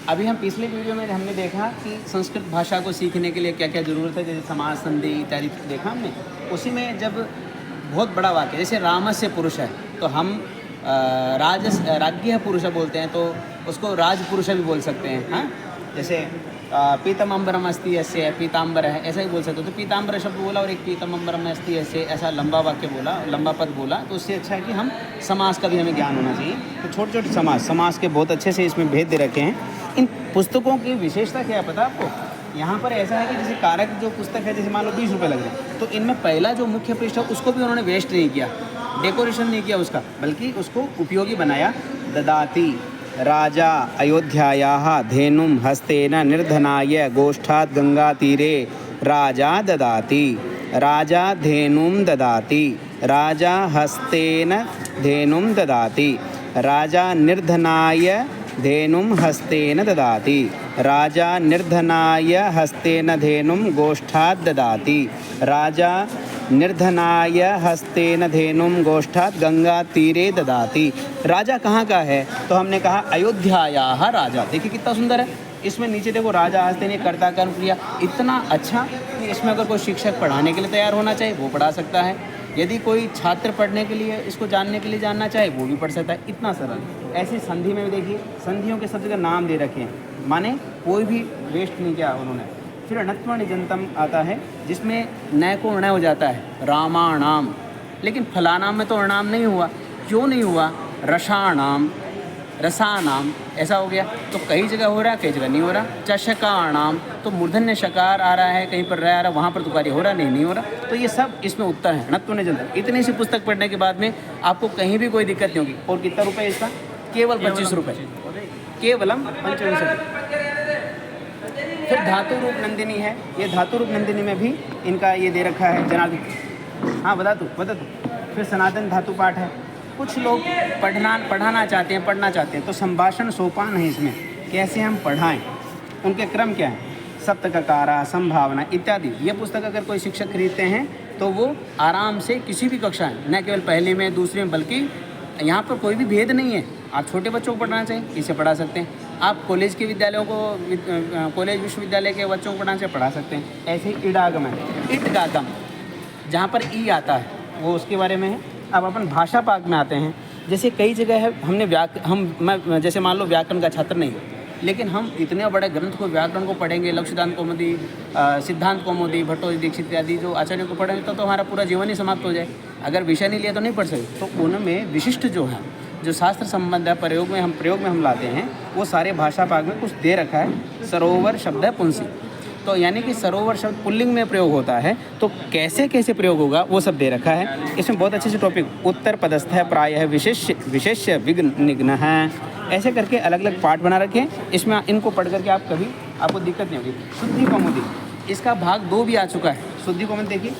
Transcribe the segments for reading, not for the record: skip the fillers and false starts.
अभी हम पिछले वीडियो में हमने देखा कि संस्कृत भाषा को सीखने के लिए क्या क्या ज़रूरत है, जैसे समास संधि इत्यादि देखा हमने। उसी में जब बहुत बड़ा वाक्य जैसे रामस्य पुरुष है तो हम राज्ञ पुरुष बोलते हैं, तो उसको राजपुरुष भी बोल सकते हैं। हाँ, जैसे पीतमंबरम अस्ति ऐसे पीताम्बर है, ऐसा ही बोल सकते हो। तो पीताम्बर शब्द बोला और एक पीतमंबरम अस्ति ऐसे, ऐसा लंबा वाक्य बोला, लंबा पद बोला, तो उससे अच्छा है कि हम समास का भी हमें ज्ञान होना चाहिए। तो छोटे छोटे समास के बहुत अच्छे से इसमें भेद दे रखे हैं। इन पुस्तकों की विशेषता क्या है पता आपको? यहाँ पर ऐसा है कि जैसे कारक जो पुस्तक है, जैसे मान लो 20 रुपये लग रहे हैं, तो इनमें पहला जो मुख्य पृष्ठ है उसको भी उन्होंने वेस्ट नहीं किया, डेकोरेशन नहीं किया उसका, बल्कि उसको उपयोगी बनाया। ददाति राजा अयोध्यायाः धेनुं हस्तेन निर्धनाय गोष्ठात् गंगातीरे राजा ददाति। राजा धेनुं ददाति, राजा हस्तेन धेनुं ददाति, राजा निर्धनाय धेनुं हस्तेन ददाति, राजा निर्धनाय हस्तेन धेनुं गोष्ठात् ददाति, राजा निर्धनाय हस्तेन धेनुं गोष्ठात् गंगा तीरे ददाति। राजा कहाँ का है? तो हमने कहा अयोध्यायाः राजा। देखिए कितना सुंदर है। इसमें नीचे देखो राजा हस्तेन कर्ता कर्म क्रिया, इतना अच्छा कि इसमें अगर कोई शिक्षक पढ़ाने के लिए तैयार होना चाहे वो पढ़ा सकता है, यदि कोई छात्र पढ़ने के लिए इसको जानने के लिए जानना चाहे वो भी पढ़ सकता है। इतना सरल। ऐसी संधि में भी देखिए संधियों के सब जगह नाम दे रखे हैं, माने कोई भी वेस्ट नहीं किया उन्होंने। फिर अणत्व निजंतम आता है जिसमें नय को अणय हो जाता है, रामाणाम, लेकिन फलानाम में तो अणाम नहीं हुआ। क्यों नहीं हुआ? रसाणाम, रसानाम ऐसा हो गया। तो कई जगह हो रहा है, कई जगह नहीं हो रहा। चषकाणाम, तो मूर्धन्य शकार आ रहा है, कहीं पर रह आ रहा है, वहाँ पर तुकारी हो रहा, नहीं हो रहा। तो ये सब इसमें उत्तर है। अणत्व निजंतम। इतनी सी पुस्तक पढ़ने के बाद में आपको कहीं भी कोई दिक्कत नहीं होगी। और कितना रुपये इसका? केवल 25 रुपये, केवलम 25 रुपये। फिर धातु रूप नंदिनी है। ये धातु रूप नंदिनी में भी इनका ये दे रखा है जनार्दन। हाँ बता तू। फिर सनातन धातु पाठ है। कुछ लोग पढ़ना चाहते हैं, पढ़ना चाहते हैं, तो संभाषण सोपान है इसमें, कैसे हम पढ़ाएं, उनके क्रम क्या है, सप्तककारा, संभावना इत्यादि। ये पुस्तक अगर कोई शिक्षक खरीदते हैं तो वो आराम से किसी भी कक्षा में, न केवल पहले में दूसरे में, बल्कि यहाँ पर कोई भी भेद नहीं है। आप छोटे बच्चों को पढ़ना चाहिए, इसे पढ़ा सकते हैं। आप कॉलेज के विद्यालयों को, कॉलेज विश्वविद्यालय के बच्चों को पढ़ाना चाहिए, पढ़ा सकते हैं। ऐसे ही इडागम है, इटगागम, जहाँ पर ई आता है वो उसके बारे में है। अब अपन भाषा पाठ में आते हैं। जैसे कई जगह है हमने मैं जैसे मान लो व्याकरण का छात्र नहीं, लेकिन हम इतने बड़े ग्रंथ को, व्याकरण को पढ़ेंगे, लक्ष्यदान कौमुदी, सिद्धांत कौमुदी, भट्टोप्रतिपादक दीक्षित इत्यादि जो आचार्यों को पढ़ेंगे तो हमारा पूरा जीवन ही समाप्त हो जाए। अगर विषय नहीं लिया तो नहीं पढ़ सकते। तो उनमें विशिष्ट जो है, जो शास्त्र संबंध है, प्रयोग में हम लाते हैं, वो सारे भाषा पाठ में कुछ दे रखा है। सरोवर शब्द है पुंसी, तो यानी कि सरोवर शब्द पुल्लिंग में प्रयोग होता है, तो कैसे कैसे प्रयोग होगा वो सब दे रखा है। इसमें बहुत अच्छे से टॉपिक उत्तर पदस्थ है, प्रायः विशेष्य विघ्न है, ऐसे करके अलग अलग पाठ बना रखे हैं। इसमें इनको पढ़ करके आप कभी आपको दिक्कत नहीं होगी। शुद्धि कौमुदी, इसका भाग 2 भी आ चुका है। शुद्धि कौमुदी देखिए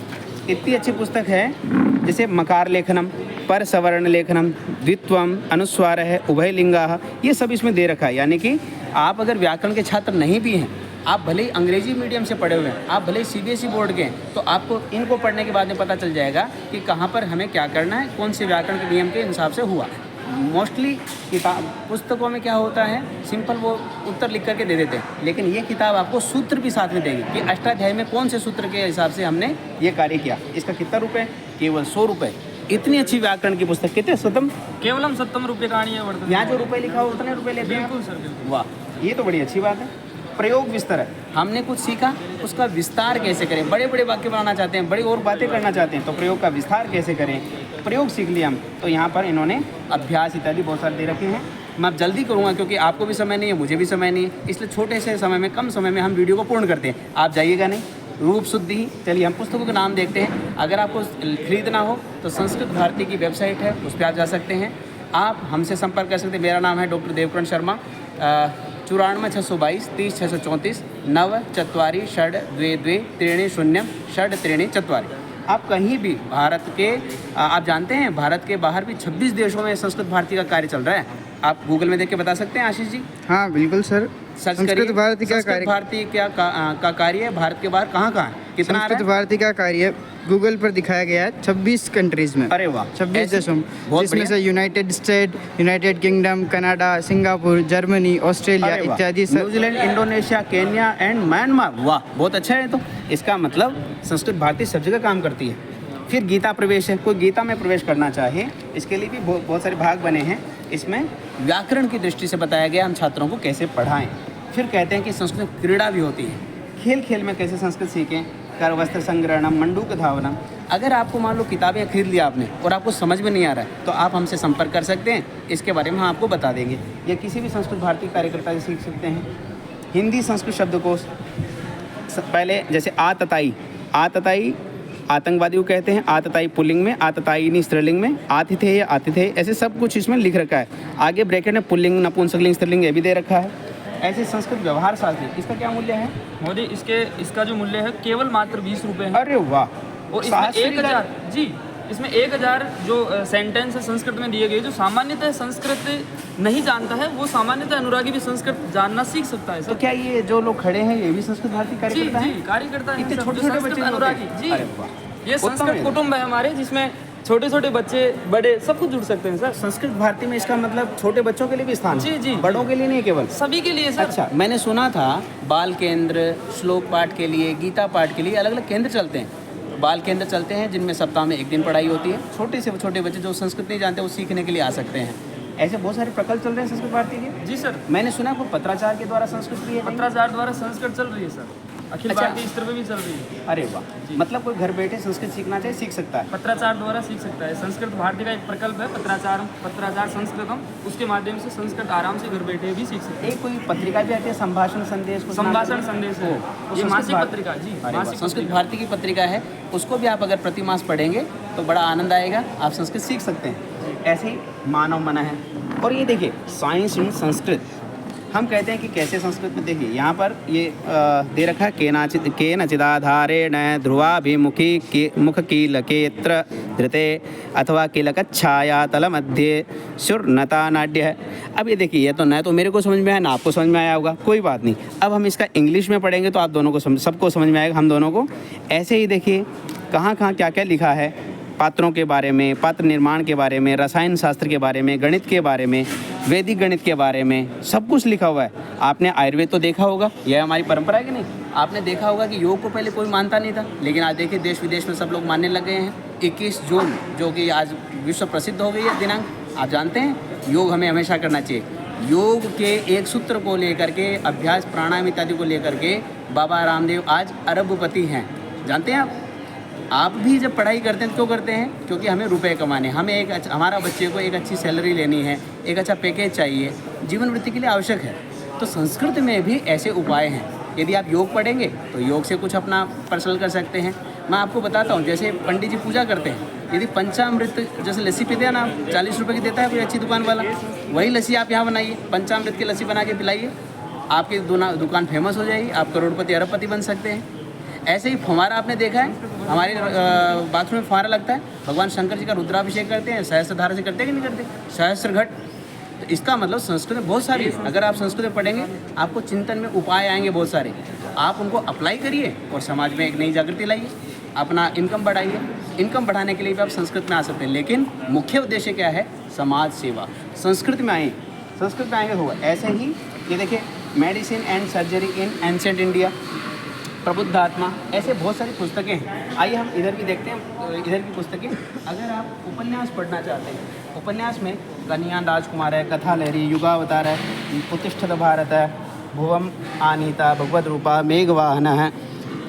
इतनी अच्छी पुस्तक है। जैसे मकार लेखनम, पर सवर्ण लेखनम, द्वित्वम, अनुस्वार है, उभय लिंगा, ये सब इसमें दे रखा है। यानी कि आप अगर व्याकरण के छात्र नहीं भी हैं, आप भले ही अंग्रेजी मीडियम से पढ़े हुए हैं, आप भले ही CBSE बोर्ड के हैं, तो आपको इनको पढ़ने के बाद में पता चल जाएगा कि कहाँ पर हमें क्या करना है, कौन से व्याकरण के नियम के हिसाब से हुआ। मोस्टली किताब पुस्तकों में क्या होता है, सिंपल वो उत्तर लिख करके दे देते हैं, लेकिन ये किताब आपको सूत्र भी साथ में देगी कि अष्टाध्यायी में कौन से सूत्र के हिसाब से हमने ये कार्य किया। इसका कितना रुपये? केवल 100 रुपये। इतनी अच्छी व्याकरण की पुस्तक कितने? सतम केवलम 70 रुपये कहानी है। यहाँ जो रुपये लिखा हो उतने रुपये लेते हैं। बिल्कुल सर। वाह, ये तो बड़ी अच्छी बात है। प्रयोग विस्तार है, हमने कुछ सीखा, उसका विस्तार कैसे करें। बड़े बड़े वाक्य बनाना चाहते हैं, बड़ी और बातें करना चाहते हैं, तो प्रयोग का विस्तार कैसे करें, प्रयोग सीख लिया हम। तो यहाँ पर इन्होंने अभ्यास इत्यादि बहुत सारे दे रखे हैं। मैं अब जल्दी करूँगा क्योंकि आपको भी समय नहीं है, मुझे भी समय नहीं है, इसलिए छोटे से समय में, कम समय में हम वीडियो को पूर्ण करते हैं। आप जाइएगा नहीं, रूप शुद्धि। चलिए हम पुस्तकों के नाम देखते हैं। अगर आपको खरीदना हो तो संस्कृत भारती की वेबसाइट है, उस पर आप जा सकते हैं। आप हमसे संपर्क कर सकते हैं। मेरा नाम है डॉक्टर देवकरण शर्मा। 94 622 30 634 9 4 षड 2 2 3 0 षड 3 4। आप कहीं भी भारत के, आप जानते हैं भारत के बाहर भी 26 देशों में संस्कृत भारती का कार्य चल रहा है। आप गूगल में देख के बता सकते हैं आशीष जी। हाँ बिल्कुल सर, सर्च संस्कृत करिए भारती संस्कृत भारती क्या का कार्य है भारत के बाहर कहाँ कहाँ है। कितना आ रहा संस्कृत है? भारती का कार्य गूगल पर दिखाया गया है 26 कंट्रीज में। अरे वाह, 26 ऐसे- देशों में, बहुत जिसमें बढ़िया। से United state, United kingdom, Canada, Singapore, Germany, Australia अरे वाह, इत्यादि New Zealand, Indonesia, Kenya and Myanmar. वाह, बहुत अच्छा है। तो इसका मतलब संस्कृत भारती सब जगह काम करती है। फिर गीता प्रवेश है, कोई गीता में प्रवेश करना चाहे इसके लिए भी बहुत सारे भाग बने हैं। इसमें व्याकरण की दृष्टि से बताया गया हम छात्रों को कैसे पढ़ाएं। फिर कहते हैं कि संस्कृत क्रीड़ा भी होती है, खेल खेल में कैसे संस्कृत सीखें, कर वस्त्र संग्रहणम, मंडूक धावनम। अगर आपको मान लो किताबें खरीद लिया आपने और आपको समझ में नहीं आ रहा है तो आप हमसे संपर्क कर सकते हैं, इसके बारे में हम आपको बता देंगे। या किसी भी संस्कृत भारती कार्यकर्ता से सीख सकते हैं। हिंदी संस्कृत शब्दकोश पहले जैसे आतताई आतंकवादी को कहते हैं, आतताई पुल्लिंग में, आततायिनी स्त्रीलिंग में, आतिथेय आतिथेय, ऐसे सब कुछ इसमें लिख रखा है। आगे ब्रैकेट में पुल्लिंग, नपुंसकलिंग, स्त्रीलिंग ये भी दे रखा है। ऐसे संस्कृत व्यवहार शास्त्र, इसका क्या मूल्य है? मोदी इसका जो मूल्य है केवल मात्र 20 रुपये है। अरे वाह, और इसमें शास्त्री 1000 जी, इसमें 1000 जो सेंटेंस है संस्कृत में दिए गए, जो सामान्यतः संस्कृत नहीं जानता है वो सामान्यतः अनुरागी भी संस्कृत जानना सीख सकता है तो सर। क्या ये जो लोग खड़े हैं ये भी संस्कृत भारती जी कार्यकर्ता जी, हैं? कार्यकर्ता हैं इतने सब, छोटे जो छोटे संस्कृत बच्चे अनुरागी जी। अरे वाह, ये उत्तम संस्कृत है। कुटुंब है हमारे, जिसमें छोटे छोटे बच्चे बड़े सब कुछ जुड़ सकते हैं सर। संस्कृत भारती में इसका मतलब छोटे बच्चों के लिए भी स्थान है? जी, जी, बड़ों के लिए नहीं केवल? सभी के लिए सर। अच्छा, मैंने सुना था बाल केंद्र, श्लोक पाठ के लिए, गीता पाठ के लिए अलग अलग केंद्र चलते हैं। बाल केंद्र चलते हैं जिनमें सप्ताह में एक दिन पढ़ाई होती है। छोटे से छोटे बच्चे जो संस्कृत नहीं जानते वो सीखने के लिए आ सकते हैं। ऐसे बहुत सारे प्रकल्प चल रहे हैं संस्कृत भारती के। जी सर, मैंने सुना है वो पत्राचार के द्वारा संस्कृत भी है कहीं? पत्राचार द्वारा संस्कृत चल रही है सर, अखिल अच्छा। भारतीय स्तर पे भी चल रही है। अरे वाह, मतलब कोई घर बैठे संस्कृत सीखना चाहे सीख सकता है? पत्राचार द्वारा सीख सकता है। संस्कृत भारती का एक प्रकल्प है पत्राचार संस्कृतम, उसके माध्यम से संस्कृत आराम से घर बैठे भी सीख सकते हैं। एक कोई पत्रिका भी आती है, संभाषण संदेश को संभाषण संदेश है, ये मासिक पत्रिका जी, अरे वाह, मासिक संस्कृत पत्रिका। भारती की पत्रिका है, उसको भी आप अगर प्रतिमास पढ़ेंगे तो बड़ा आनंद आएगा, आप संस्कृत सीख सकते हैं। ऐसे ही मानव मना है। और ये देखिए साइंस इन संस्कृत, हम कहते हैं कि कैसे संस्कृत में, देखिए यहाँ पर ये दे रखा है केनचिदाधारेण ध्रुवाभिमुखी के मुख कीलकेत्र धृते अथवा कीलकच्छाया तल मध्य शुर्नता नाड्य है। अब ये देखिए, ये तो न तो मेरे को समझ में आया ना आपको समझ में आया होगा, कोई बात नहीं। अब हम इसका इंग्लिश में पढ़ेंगे तो आप दोनों को सबको समझ में आएगा, हम दोनों को। ऐसे ही देखिए कहाँ कहाँ क्या क्या लिखा है, पात्रों के बारे में, पात्र निर्माण के बारे में, रसायन शास्त्र के बारे में, गणित के बारे में, वैदिक गणित के बारे में, सब कुछ लिखा हुआ है। आपने आयुर्वेद तो देखा होगा, यह हमारी परंपरा है कि नहीं? आपने देखा होगा कि योग को पहले कोई मानता नहीं था, लेकिन आज देखिए देश विदेश में सब लोग मानने लग गए हैं। 21 जून जो कि आज विश्व प्रसिद्ध हो गई है दिनांक, आप जानते हैं योग हमें हमेशा करना चाहिए। योग के एक सूत्र को लेकर के, अभ्यास प्राणायाम इत्यादि को लेकर के बाबा रामदेव आज अरबपति हैं, जानते हैं आप भी जब पढ़ाई करते हैं तो क्यों करते हैं? क्योंकि हमें रुपए कमाने, हमें हमारा बच्चे को एक अच्छी सैलरी लेनी है, एक अच्छा पैकेज चाहिए, जीवन वृत्ति के लिए आवश्यक है। तो संस्कृत में भी ऐसे उपाय हैं। यदि आप योग पढ़ेंगे तो योग से कुछ अपना पर्सनल कर सकते हैं। मैं आपको बताता हूँ, जैसे पंडित जी पूजा करते हैं, यदि पंचामृत जैसे लस्सी पीते हैं ना, 40 रुपये की देता है कोई अच्छी दुकान वाला, वही लस्सी आप यहाँ बनाइए, पंचामृत की लस्सी बना के पिलाइए, आपकी दुकान फेमस हो जाएगी, आप करोड़पति अरबपति बन सकते हैं। ऐसे ही फुहारा आपने देखा है, हमारे बाथरूम में फुहारा लगता है, भगवान शंकर जी का रुद्राभिषेक करते हैं, सहस्त्रधारा से करते हैं कि नहीं करते, सहस्त्र घट। तो इसका मतलब संस्कृत में बहुत सारी है। अगर आप संस्कृत में पढ़ेंगे आपको चिंतन में उपाय आएंगे बहुत सारे, आप उनको अप्लाई करिए और समाज में एक नई जागृति लाइए, अपना इनकम बढ़ाइए। इनकम बढ़ाने के लिए भी आप संस्कृत में आ सकते हैं, लेकिन मुख्य उद्देश्य क्या है? समाज सेवा। संस्कृत में आए, संस्कृत में आएंगे होगा। ऐसे ही ये देखिए medicine and surgery in ancient India, प्रबुद्ध आत्मा, ऐसे बहुत सारी पुस्तकें हैं। आइए हम इधर भी देखते हैं, इधर की पुस्तकें। अगर आप उपन्यास पढ़ना चाहते हैं, उपन्यास में कन्यान राजकुमार है, कथा लहरी, युगावतार है, प्रतिष्ठित भारत है, भुवम आनीता, भगवद रूपा, मेघवाहन है,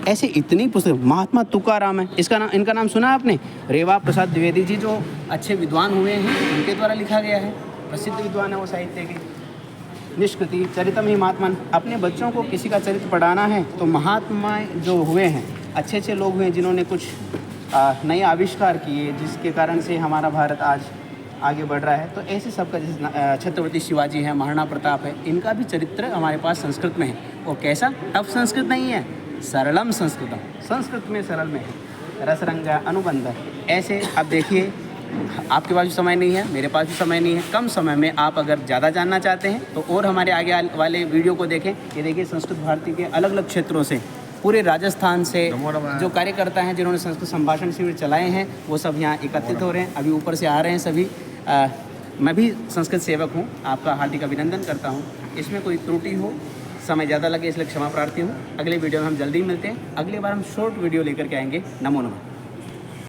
ऐसे इतनी पुस्तक। महात्मा तुकाराम है, इनका नाम सुना आपने? रेवा प्रसाद द्विवेदी जी जो अच्छे विद्वान हुए हैं, उनके द्वारा लिखा गया है, प्रसिद्ध विद्वान है वो साहित्य के। निष्कृति चरितम ही महात्मन, अपने बच्चों को किसी का चरित्र पढ़ाना है तो महात्मा जो हुए हैं, अच्छे अच्छे लोग हुए हैं जिन्होंने कुछ नए आविष्कार किए, जिसके कारण से हमारा भारत आज आगे बढ़ रहा है। तो ऐसे सबका, जैसे छत्रपति शिवाजी हैं, महाराणा प्रताप है, इनका भी चरित्र हमारे पास संस्कृत में है। और कैसा टफ संस्कृत नहीं है, सरलम संस्कृतम, संस्कृत में सरल में है, रसरंग अनुबंध। ऐसे अब देखिए, आपके पास भी समय नहीं है, मेरे पास भी समय नहीं है, कम समय में आप अगर ज़्यादा जानना चाहते हैं तो और हमारे आगे वाले वीडियो को देखें। ये देखिए संस्कृत भारती के अलग अलग क्षेत्रों से पूरे राजस्थान से जो कार्यकर्ता हैं जिन्होंने संस्कृत संभाषण शिविर चलाए हैं वो सब यहाँ एकत्रित हो रहे हैं, अभी ऊपर से आ रहे हैं सभी। मैं भी संस्कृत सेवक हूँ, आपका हार्दिक अभिनंदन करता हूँ। इसमें कोई त्रुटि हो, समय ज़्यादा लगे इसलिए क्षमा प्रार्थी हूँ। अगले वीडियो में हम जल्दी मिलते हैं। अगली बार हम शॉर्ट वीडियो लेकर के आएंगे। नमो नमः।